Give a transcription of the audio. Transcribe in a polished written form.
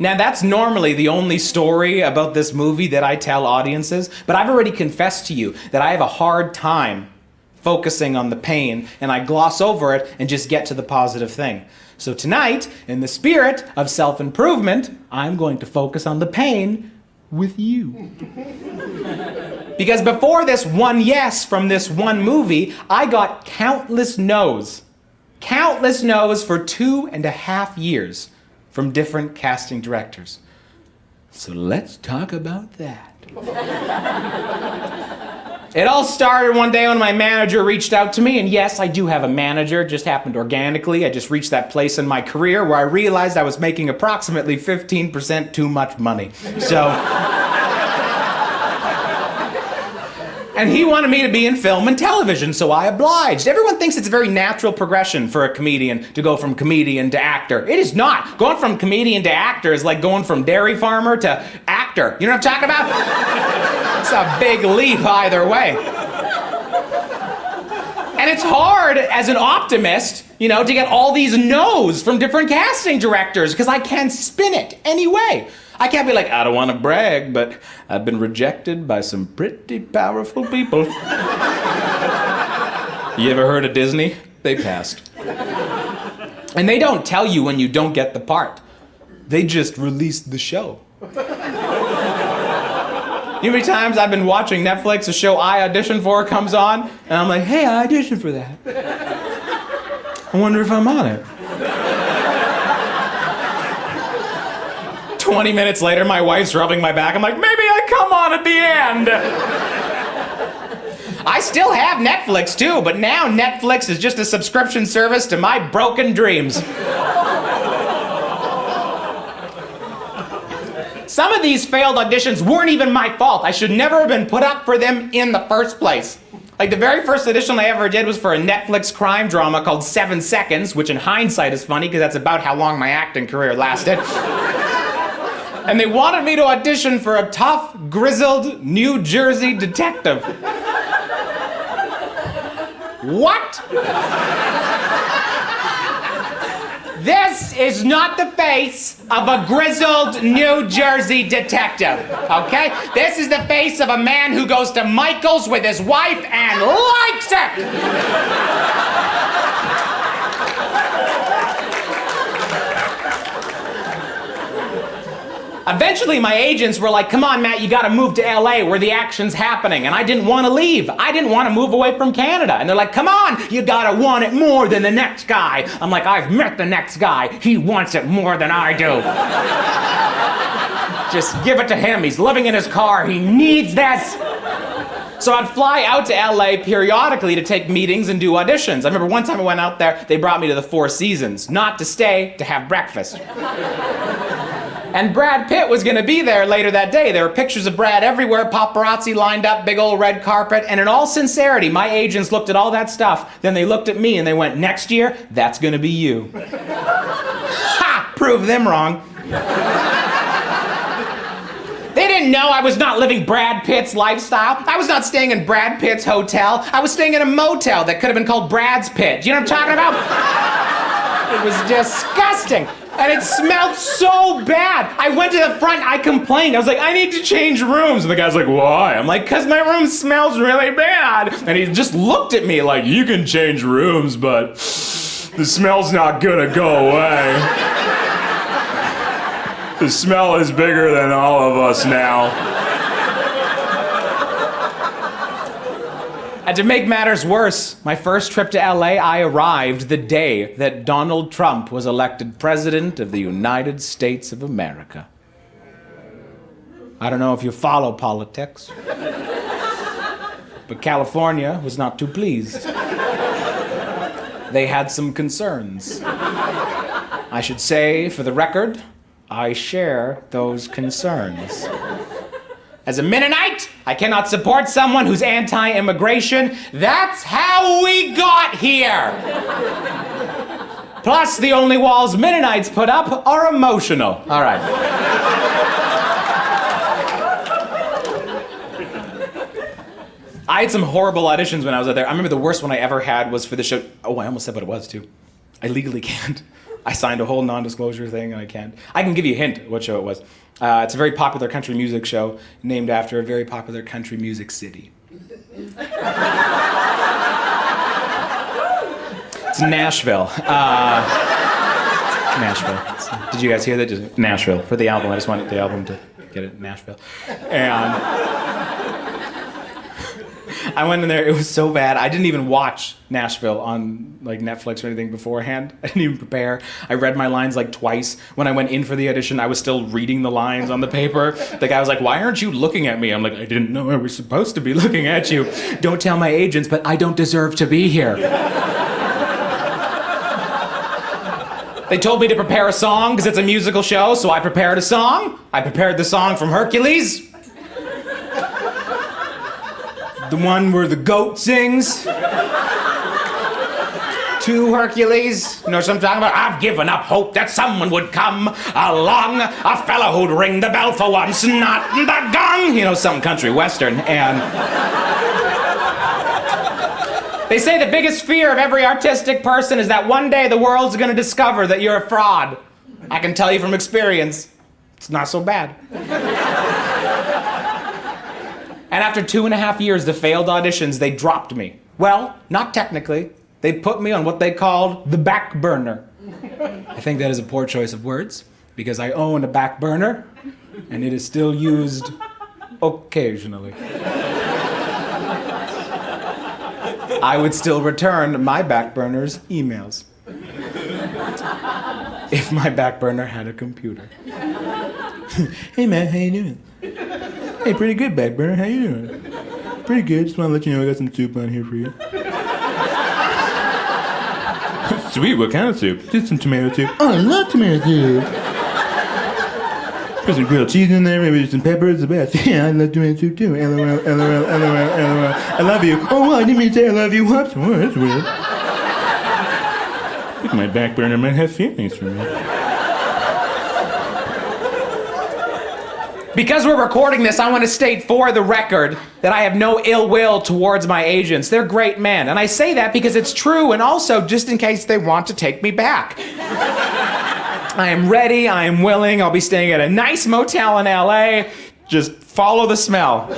Now, that's normally the only story about this movie that I tell audiences, but I've already confessed to you that I have a hard time focusing on the pain, and I gloss over it and just get to the positive thing. So tonight, in the spirit of self-improvement, I'm going to focus on the pain with you. Because before this one yes from this one movie, I got countless no's. Countless no's for 2.5 years from different casting directors. So let's talk about that. It all started one day when my manager reached out to me, and yes, I do have a manager. It just happened organically. I just reached that place in my career where I realized I was making approximately 15% too much money. So, and he wanted me to be in film and television, so I obliged. Everyone thinks it's a very natural progression for a comedian to go from comedian to actor. It is not. Going from comedian to actor is like going from dairy farmer to actor. You know what I'm talking about? It's a big leap either way. And it's hard as an optimist, to get all these no's from different casting directors because I can't spin it any way. I can't be like, I don't want to brag, but I've been rejected by some pretty powerful people. You ever heard of Disney? They passed. And they don't tell you when you don't get the part. They just released the show. You know how many times I've been watching Netflix, a show I auditioned for comes on, and I'm like, hey, I auditioned for that. I wonder if I'm on it. 20 minutes later, my wife's rubbing my back. I'm like, maybe I come on at the end. I still have Netflix too, but now Netflix is just a subscription service to my broken dreams. Some of these failed auditions weren't even my fault. I should never have been put up for them in the first place. Like the very first audition I ever did was for a Netflix crime drama called 7 Seconds, which in hindsight is funny because that's about how long my acting career lasted. And they wanted me to audition for a tough, grizzled New Jersey detective. What? This is not the face of a grizzled New Jersey detective, okay? This is the face of a man who goes to Michael's with his wife and likes it! Eventually, my agents were like, come on, Matt, you gotta move to LA where the action's happening. And I didn't want to leave. I didn't want to move away from Canada. And they're like, come on, you gotta want it more than the next guy. I'm like, I've met the next guy. He wants it more than I do. Just give it to him. He's living in his car. He needs this. So I'd fly out to LA periodically to take meetings and do auditions. I remember one time I went out there, they brought me to the Four Seasons. Not to stay, to have breakfast. And Brad Pitt was gonna be there later that day. There were pictures of Brad everywhere, paparazzi lined up, big old red carpet, and in all sincerity, my agents looked at all that stuff, then they looked at me and they went, next year, that's gonna be you. Ha! Prove them wrong. They didn't know I was not living Brad Pitt's lifestyle. I was not staying in Brad Pitt's hotel. I was staying in a motel that could have been called Brad's Pit. You know what I'm talking about? It was disgusting. And it smelled so bad. I went to the front, I complained. I was like, I need to change rooms. And the guy's like, why? I'm like, because my room smells really bad. And he just looked at me like, you can change rooms, but the smell's not gonna go away. The smell is bigger than all of us now. And to make matters worse, my first trip to LA, I arrived the day that Donald Trump was elected President of the United States of America. I don't know if you follow politics, but California was not too pleased. They had some concerns. I should say, for the record, I share those concerns. As a Mennonite, I cannot support someone who's anti-immigration. That's how we got here. Plus, the only walls Mennonites put up are emotional. All right. I had some horrible auditions when I was out there. I remember the worst one I ever had was for the show. Oh, I almost said what it was, too. I legally can't. I signed a whole non-disclosure thing, and I can give you a hint what show it was. It's a very popular country music show named after a very popular country music city. It's Nashville. Nashville. Did you guys hear that? Just Nashville for the album. I just wanted the album to get it. Nashville. And I went in there. It was so bad. I didn't even watch Nashville on like Netflix or anything beforehand. I didn't even prepare. I read my lines like twice. When I went in for the audition, I was still reading the lines on the paper. The guy was like, "Why aren't you looking at me?" I'm like, "I didn't know I was supposed to be looking at you. Don't tell my agents, but I don't deserve to be here." They told me to prepare a song because it's a musical show, so I prepared a song. I prepared the song from Hercules. The one where the goat sings to Hercules. You know what I'm talking about? I've given up hope that someone would come along, a fellow who'd ring the bell for once, not the gong. You know, some country western. And they say the biggest fear of every artistic person is that one day the world's going to discover that you're a fraud. I can tell you from experience, it's not so bad. And after 2.5 years of failed auditions, they dropped me. Well, not technically. They put me on what they called the back burner. I think that is a poor choice of words, because I own a back burner, and it is still used occasionally. I would still return my back burner's emails if my back burner had a computer. Hey man, how you doing? Hey, pretty good, back burner. How you doing? Pretty good. Just want to let you know I got some soup on here for you. Sweet, what kind of soup? Just some tomato soup. Oh, I love tomato soup. Put some grilled cheese in there, maybe some peppers, the best. Yeah, I love tomato soup too. LOL, LOL, LOL, LOL. I love you. Oh, I didn't mean to say I love you. Whoops. Oh, that's weird. I think my back burner might have feelings for me. Because we're recording this, I want to state for the record that I have no ill will towards my agents. They're great men. And I say that because it's true, and also just in case they want to take me back. I am ready, I am willing. I'll be staying at a nice motel in LA. Just follow the smell.